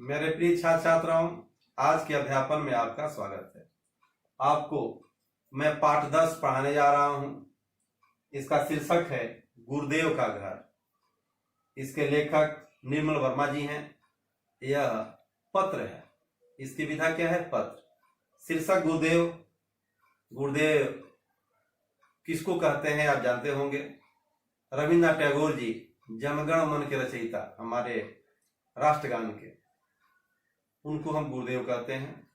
मेरे प्रिय छात्र छात्राओं, आज के अध्यापन में आपका स्वागत है। आपको मैं पाठ 10 पढ़ाने जा रहा हूं। इसका शीर्षक है गुरुदेव का घर। इसके लेखक निर्मल वर्मा जी हैं। यह पत्र है। इसकी विधा क्या है? पत्र। शीर्षक गुरुदेव। गुरुदेव किसको कहते हैं आप जानते होंगे। रविन्द्रनाथ टैगोर जी, जनगण मन के रचयिता, हमारे राष्ट्रगान के, उनको हम गुरुदेव कहते हैं।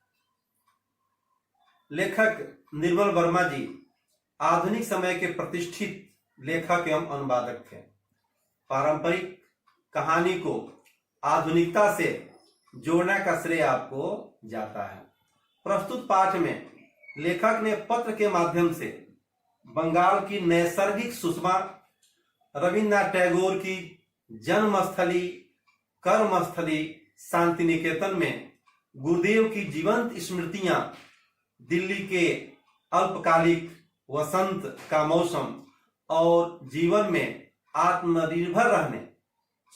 लेखक निर्मल वर्मा जी आधुनिक समय के प्रतिष्ठित लेखक एवं अनुवादक थे। पारंपरिक कहानी को आधुनिकता से जोड़ने का श्रेय आपको जाता है। प्रस्तुत पाठ में लेखक ने पत्र के माध्यम से बंगाल की नैसर्गिक सुषमा, रविन्द्रनाथ टैगोर की जन्मस्थली, कर्मस्थली शांति निकेतन में गुरुदेव की जीवंत स्मृतियां, दिल्ली के अल्पकालिक वसंत का मौसम और जीवन में आत्मनिर्भर रहने,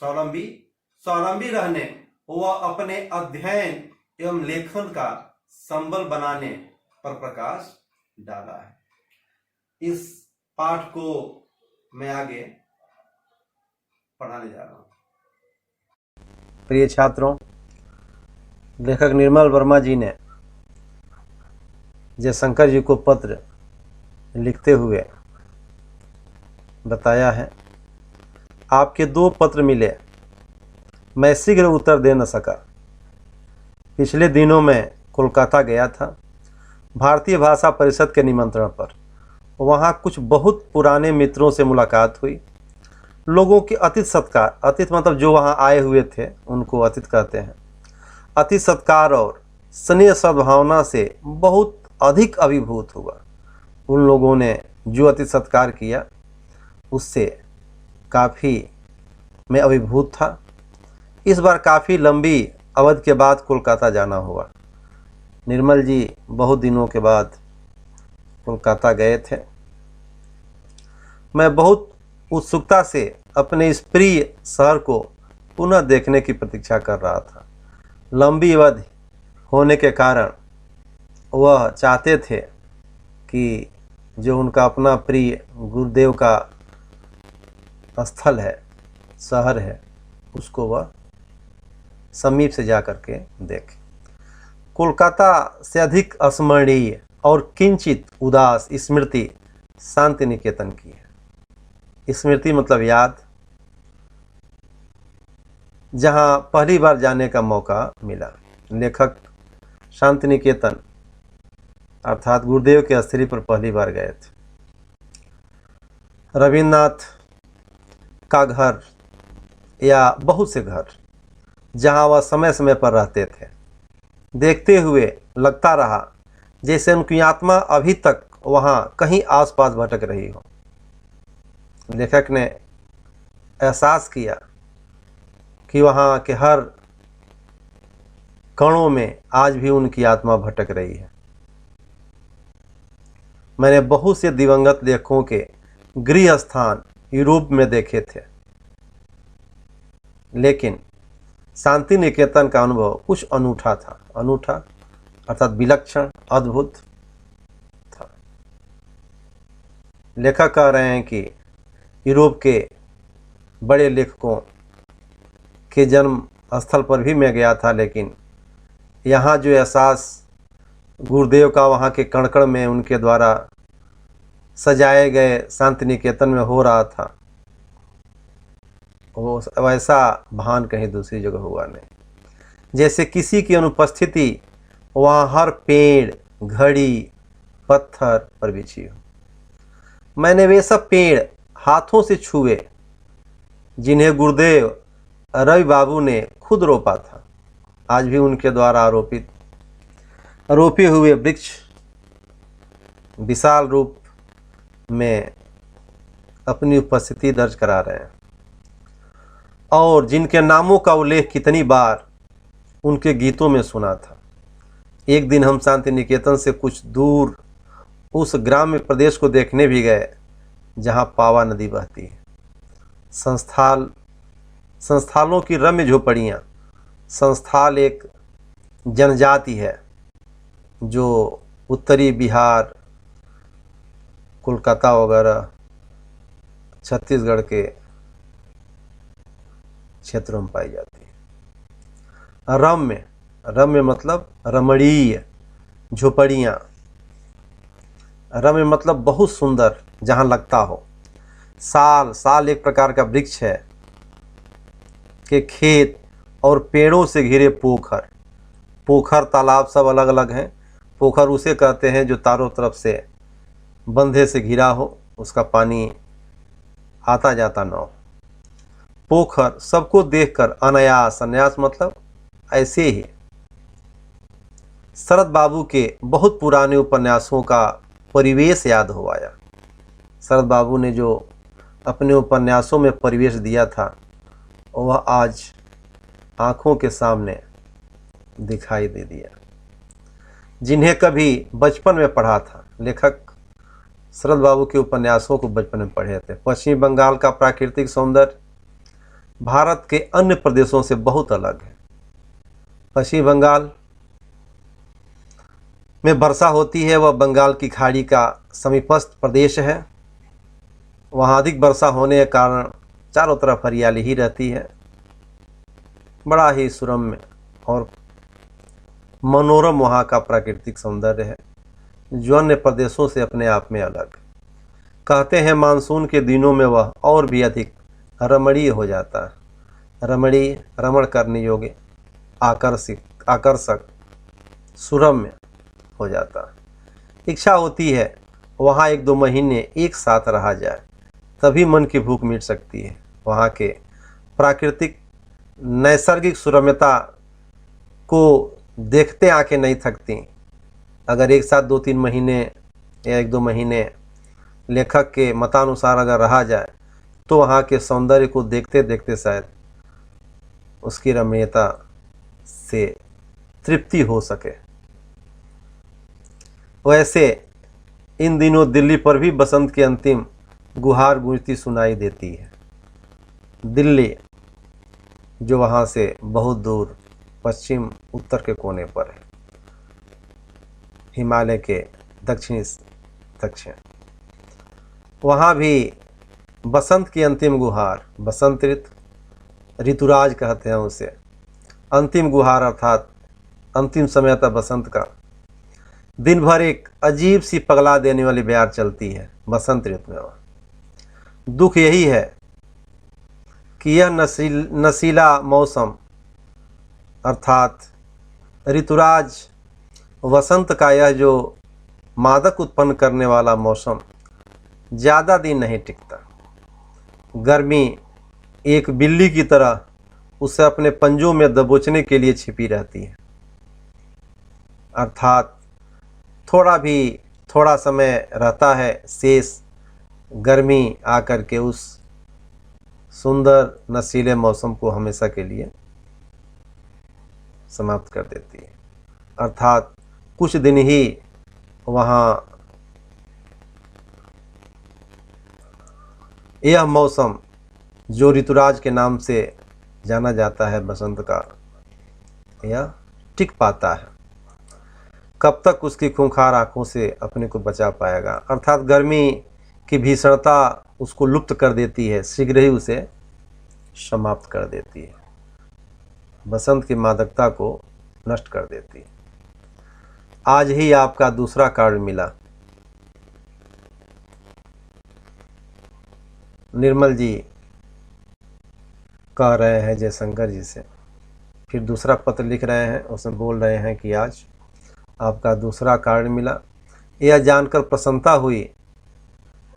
स्वावलंबी रहने व अपने अध्ययन एवं लेखन का संबल बनाने पर प्रकाश डाला है। इस पाठ को मैं आगे पढ़ाने जा रहा हूं। प्रिय छात्रों, लेखक निर्मल वर्मा जी ने जयशंकर जी को पत्र लिखते हुए बताया है, आपके 2 पत्र मिले, मैं शीघ्र उत्तर दे न सका। पिछले दिनों में कोलकाता गया था भारतीय भाषा परिषद के निमंत्रण पर। वहाँ कुछ बहुत पुराने मित्रों से मुलाकात हुई। लोगों की अतिथि सत्कार, अतिथि मतलब जो वहाँ आए हुए थे उनको अतिथि कहते हैं, अतिथि सत्कार और स्नेह सद्भावना से बहुत अधिक अभिभूत हुआ। उन लोगों ने जो अतिथि सत्कार किया उससे काफ़ी मैं अभिभूत था। इस बार काफ़ी लंबी अवधि के बाद कोलकाता जाना हुआ। निर्मल जी बहुत दिनों के बाद कोलकाता गए थे। मैं बहुत उत्सुकता से अपने इस प्रिय शहर को पुनः देखने की प्रतीक्षा कर रहा था। लंबी अवधि होने के कारण वह चाहते थे कि जो उनका अपना प्रिय गुरुदेव का स्थल है, शहर है, उसको वह समीप से जा कर के देखें। कोलकाता से अधिक स्मरणीय और किंचित उदास स्मृति शांति निकेतन की है। स्मृति मतलब याद, जहाँ पहली बार जाने का मौका मिला। लेखक शांति निकेतन अर्थात गुरुदेव के स्थली पर पहली बार गए थे। रविन्द्रनाथ का घर या बहुत से घर जहाँ वह समय समय पर रहते थे, देखते हुए लगता रहा जैसे उनकी आत्मा अभी तक वहाँ कहीं आसपास भटक रही हो। लेखक ने एहसास किया कि वहाँ के हर कणों में आज भी उनकी आत्मा भटक रही है। मैंने बहुत से दिवंगत लेखकों के गृह स्थान यूरोप में देखे थे, लेकिन शांति निकेतन का अनुभव कुछ अनूठा था। अनूठा अर्थात विलक्षण, अद्भुत था। लेखक कह रहे हैं कि यूरोप के बड़े लेखकों के जन्म स्थल पर भी मैं गया था, लेकिन यहाँ जो एहसास गुरुदेव का वहाँ के कण-कण में उनके द्वारा सजाए गए शांति निकेतन में हो रहा था, वो वैसा भान कहीं दूसरी जगह हुआ नहीं। जैसे किसी की अनुपस्थिति वहाँ हर पेड़, घड़ी, पत्थर पर बिछी हो। मैंने वे सब पेड़ हाथों से छुए जिन्हें गुरुदेव रवि बाबू ने खुद रोपा था। आज भी उनके द्वारा रोपे हुए वृक्ष विशाल रूप में अपनी उपस्थिति दर्ज करा रहे हैं, और जिनके नामों का उल्लेख कितनी बार उनके गीतों में सुना था। एक दिन हम शांति निकेतन से कुछ दूर उस ग्राम्य प्रदेश को देखने भी गए जहाँ पावा नदी बहती है। संस्थालों की रम्य झोपड़ियाँ संस्थाल एक जनजाति है जो उत्तरी बिहार, कोलकाता वगैरह, छत्तीसगढ़ के क्षेत्रों में पाई जाती है। रम्य, रम्य मतलब रमणीय, झोपड़ियाँ। रम्य मतलब बहुत सुंदर, जहाँ लगता हो। साल, साल एक प्रकार का वृक्ष है के खेत और पेड़ों से घिरे पोखर। पोखर तालाब सब अलग अलग हैं। पोखर उसे कहते हैं जो चारों तरफ से बंधे से घिरा हो, उसका पानी आता जाता न हो। पोखर सबको देखकर अनायास, अनायास मतलब ऐसे ही। शरद बाबू के बहुत पुराने उपन्यासों का परिवेश याद हो आया। शरद बाबू ने जो अपने उपन्यासों में परिवेश दिया था वह आज आंखों के सामने दिखाई दे दिया। जिन्हें कभी बचपन में पढ़ा था, लेखक शरद बाबू के उपन्यासों को बचपन में पढ़े थे। पश्चिम बंगाल का प्राकृतिक सौंदर्य भारत के अन्य प्रदेशों से बहुत अलग है। पश्चिम बंगाल में वर्षा होती है, वह बंगाल की खाड़ी का समीपस्थ प्रदेश है। वहाँ अधिक वर्षा होने के कारण चारों तरफ हरियाली ही रहती है। बड़ा ही सुरम्य और मनोरम वहाँ का प्राकृतिक सौंदर्य है, जो अन्य प्रदेशों से अपने आप में अलग। कहते हैं मानसून के दिनों में वह और भी अधिक रमणीय हो जाता है। रमणीय, रमण करने योग्य, आकर्षक, सुरम्य हो जाता है। इच्छा होती है वहाँ 1-2 महीने एक साथ रहा जाए, तभी मन की भूख मिट सकती है। वहाँ के प्राकृतिक नैसर्गिक सुरम्यता को देखते आंखें नहीं थकती। अगर एक साथ 2-3 महीने या 1-2 महीने लेखक के मतानुसार अगर रहा जाए तो वहाँ के सौंदर्य को देखते देखते शायद उसकी रमणीयता से तृप्ति हो सके। वैसे इन दिनों दिल्ली पर भी बसंत की अंतिम गुहार गूंजती सुनाई देती है। दिल्ली जो वहाँ से बहुत दूर पश्चिम उत्तर के कोने पर है, हिमालय के दक्षिण, वहाँ भी बसंत की अंतिम गुहार, बसंत ऋतुराज कहते हैं उसे। अंतिम गुहार अर्थात अंतिम समय था बसंत का। दिन भर एक अजीब सी पगला देने वाली बयार चलती है बसंत ऋतु में। दुख यही है कि यह नशीला मौसम अर्थात ऋतुराज वसंत का यह जो मादक उत्पन्न करने वाला मौसम ज़्यादा दिन नहीं टिकता। गर्मी एक बिल्ली की तरह उसे अपने पंजों में दबोचने के लिए छिपी रहती है। अर्थात थोड़ा समय रहता है शेष, गर्मी आकर के उस सुंदर नशीले मौसम को हमेशा के लिए समाप्त कर देती है। अर्थात कुछ दिन ही वहाँ यह मौसम जो ऋतुराज के नाम से जाना जाता है बसंत का, यह टिक पाता है। कब तक उसकी खूंखार आंखों से अपने को बचा पाएगा। अर्थात गर्मी की भीषणता उसको लुप्त कर देती है, शीघ्र ही उसे समाप्त कर देती है, बसंत की मादकता को नष्ट कर देती है। आज ही आपका दूसरा कार्ड मिला। निर्मल जी कह रहे हैं जयशंकर जी से, फिर दूसरा पत्र लिख रहे हैं, उसमें बोल रहे हैं कि आज आपका दूसरा कार्ड मिला। यह जानकर प्रसन्नता हुई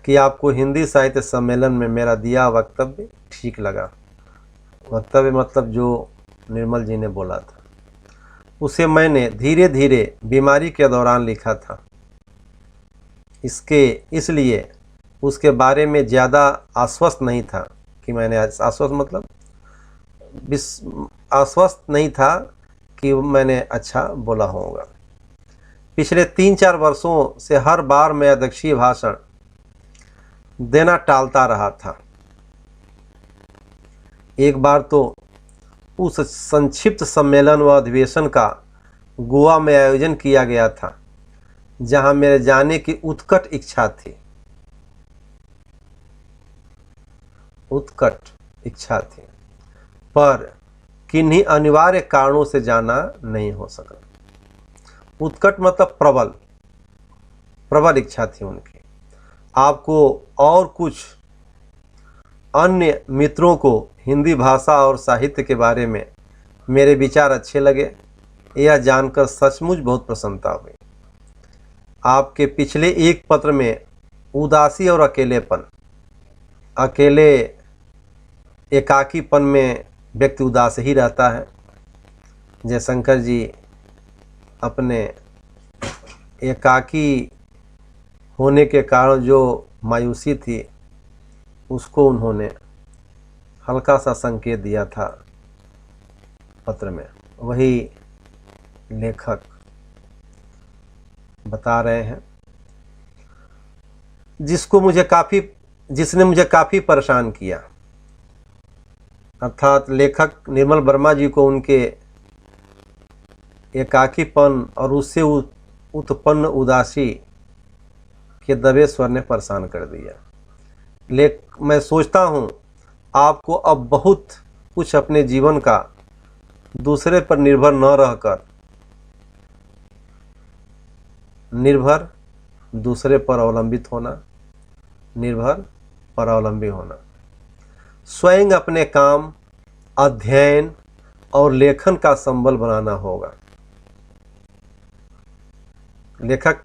कि आपको हिंदी साहित्य सम्मेलन में मेरा दिया वक्तव्य ठीक लगा। वक्तव्य मतलब जो निर्मल जी ने बोला था उसे मैंने धीरे धीरे बीमारी के दौरान लिखा था। इसलिए उसके बारे में ज़्यादा आश्वस्त नहीं था कि मैंने आश्वस्त मतलब आश्वस्त नहीं था कि मैंने अच्छा बोला होगा। पिछले 3-4 वर्षों से हर बार मैं अध्यक्षीय भाषण देना टालता रहा था। एक बार तो उस संक्षिप्त सम्मेलन व अधिवेशन का गोवा में आयोजन किया गया था, जहां मेरे जाने की उत्कट इच्छा थी। पर किन्हीं अनिवार्य कारणों से जाना नहीं हो सका। उत्कट मतलब प्रबल इच्छा थी उनकी। आपको और कुछ अन्य मित्रों को हिंदी भाषा और साहित्य के बारे में मेरे विचार अच्छे लगे, यह जानकर सचमुच बहुत प्रसन्नता हुई। आपके पिछले एक पत्र में उदासी और एकाकीपन में व्यक्ति उदास ही रहता है। जयशंकर जी अपने एकाकी होने के कारण जो मायूसी थी उसको उन्होंने हल्का सा संकेत दिया था पत्र में। वही लेखक बता रहे हैं, जिसने मुझे काफ़ी परेशान किया। अर्थात लेखक निर्मल वर्मा जी को उनके एकाकीपन और उससे उत्पन्न उदासी के दबे स्वर ने परेशान कर दिया। मैं सोचता हूँ आपको अब बहुत कुछ अपने जीवन का दूसरे पर निर्भर न रहकर दूसरे पर अवलंबी होना, स्वयं अपने काम, अध्ययन और लेखन का संबल बनाना होगा। लेखक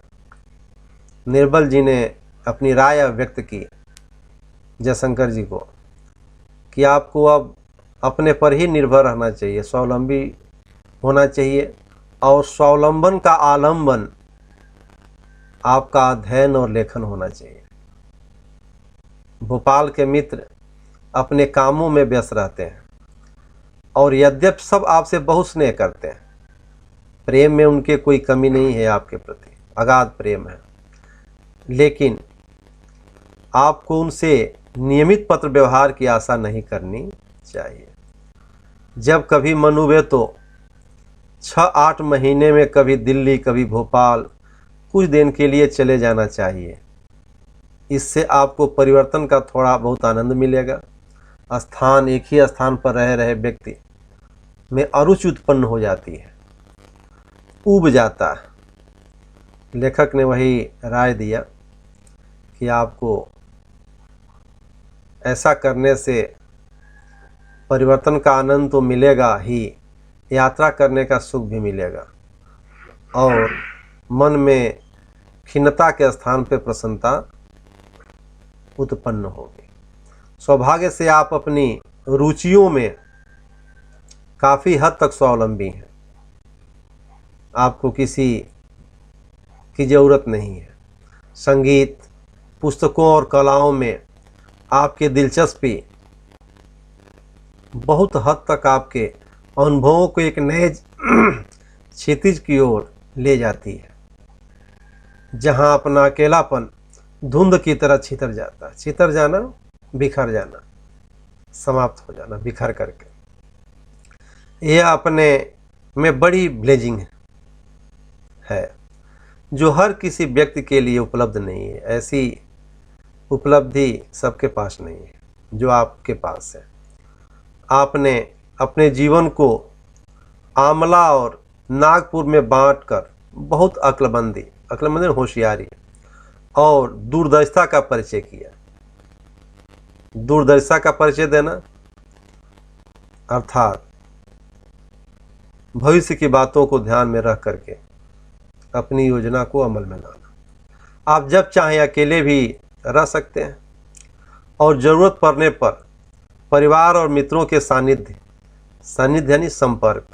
निर्मल जी ने अपनी राय व्यक्त की जयशंकर जी को कि आपको अब अपने पर ही निर्भर रहना चाहिए, स्वावलंबी होना चाहिए, और स्वावलंबन का आलंबन आपका अध्ययन और लेखन होना चाहिए। भोपाल के मित्र अपने कामों में व्यस्त रहते हैं और यद्यपि सब आपसे बहुत स्नेह करते हैं, प्रेम में उनके कोई कमी नहीं है, आपके प्रति अगाध प्रेम है, लेकिन आपको उनसे नियमित पत्र व्यवहार की आशा नहीं करनी चाहिए। जब कभी मन हुए तो 6-8 महीने में कभी दिल्ली कभी भोपाल कुछ दिन के लिए चले जाना चाहिए। इससे आपको परिवर्तन का थोड़ा बहुत आनंद मिलेगा। एक ही स्थान पर रह रहे व्यक्ति में अरुचि उत्पन्न हो जाती है, ऊब जाता है। लेखक ने वही राय दिया कि आपको ऐसा करने से परिवर्तन का आनंद तो मिलेगा ही, यात्रा करने का सुख भी मिलेगा और मन में खिन्नता के स्थान पर प्रसन्नता उत्पन्न होगी। सौभाग्य से आप अपनी रुचियों में काफ़ी हद तक स्वावलंबी हैं, आपको किसी की ज़रूरत नहीं है। संगीत, पुस्तकों और कलाओं में आपकी दिलचस्पी बहुत हद तक आपके अनुभवों को एक नए क्षितिज की ओर ले जाती है, जहां अपना अकेलापन धुंध की तरह छितर जाना, बिखर जाना, समाप्त हो जाना, बिखर करके। यह अपने में बड़ी ब्लेजिंग है जो हर किसी व्यक्ति के लिए उपलब्ध नहीं है। ऐसी उपलब्धि सबके पास नहीं है जो आपके पास है। आपने अपने जीवन को आमला और नागपुर में बांटकर बहुत अक्लमंदी होशियारी और दूरदर्शिता का परिचय किया। दूरदर्शिता का परिचय देना अर्थात भविष्य की बातों को ध्यान में रख करके अपनी योजना को अमल में लाना। आप जब चाहें अकेले भी रह सकते हैं और ज़रूरत पड़ने पर परिवार और मित्रों के सानिध्य यानी संपर्क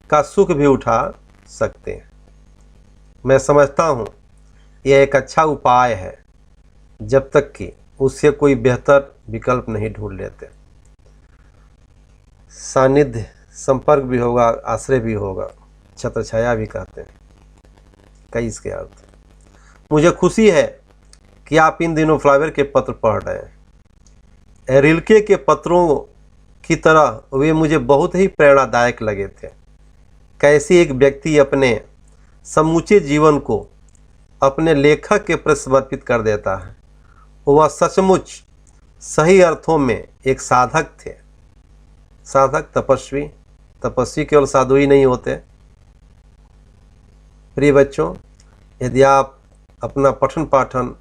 का सुख भी उठा सकते हैं। मैं समझता हूँ यह एक अच्छा उपाय है जब तक कि उससे कोई बेहतर विकल्प नहीं ढूंढ लेते। सानिध्य संपर्क भी होगा, आश्रय भी होगा, छत्र छाया भी कहते हैं कई इसके अर्थ। मुझे खुशी है कि आप इन दिनों फ्लावर के पत्र पढ़ रहे हैं। रिल्के के पत्रों की तरह वे मुझे बहुत ही प्रेरणादायक लगे थे। कैसे एक व्यक्ति अपने समूचे जीवन को अपने लेखक के प्रति समर्पित कर देता है। वह सचमुच सही अर्थों में एक साधक थे। साधक, तपस्वी। तपस्वी केवल साधु ही नहीं होते। प्रिय बच्चों, यदि आप अपना पठन पाठन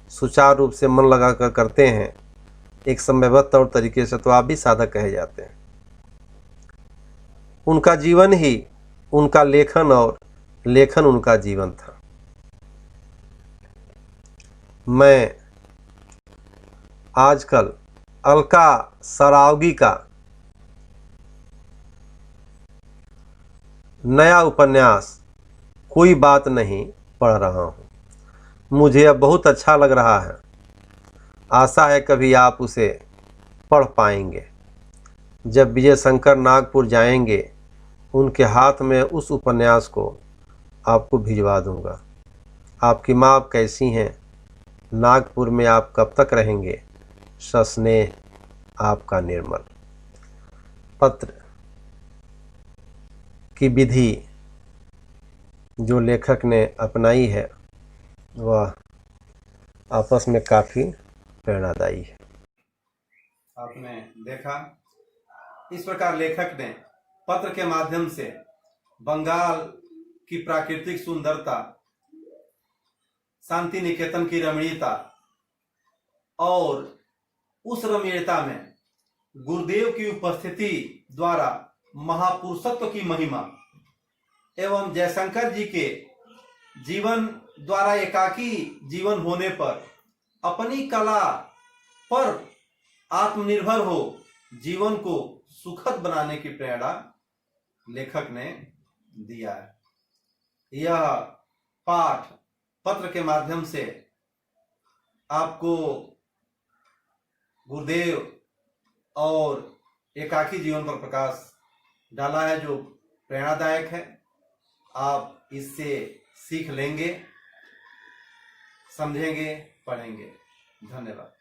सुचारू रूप से मन लगाकर करते हैं, एक समयबद्ध तौर तरीके से, तो आप भी साधक कहे जाते हैं। उनका जीवन ही उनका लेखन और लेखन उनका जीवन था। मैं आजकल अलका सरावगी का नया उपन्यास कोई बात नहीं पढ़ रहा हूँ। मुझे अब बहुत अच्छा लग रहा है। आशा है कभी आप उसे पढ़ पाएंगे। जब विजय शंकर नागपुर जाएंगे, उनके हाथ में उस उपन्यास को आपको भिजवा दूंगा। आपकी माँ आप कैसी हैं? नागपुर में आप कब तक रहेंगे? सस्नेह, आपका निर्मल। पत्र की विधि जो लेखक ने अपनाई है वह आपस में काफ़ी प्रेरणादायी है। आपने देखा, इस प्रकार लेखक ने पत्र के माध्यम से बंगाल की प्राकृतिक सुंदरता, शांति निकेतन की रमणीयता और उस रमणीयता में गुरुदेव की उपस्थिति द्वारा महापुरुषत्व की महिमा एवं जयशंकर जी के जीवन द्वारा एकाकी जीवन होने पर अपनी कला पर आत्मनिर्भर हो जीवन को सुखद बनाने की प्रेरणा लेखक ने दिया है। यह पाठ पत्र के माध्यम से आपको गुरुदेव और एकाकी जीवन पर प्रकाश डाला है, जो प्रेरणादायक है। आप इससे सीख लेंगे, समझेंगे, पढ़ेंगे। धन्यवाद।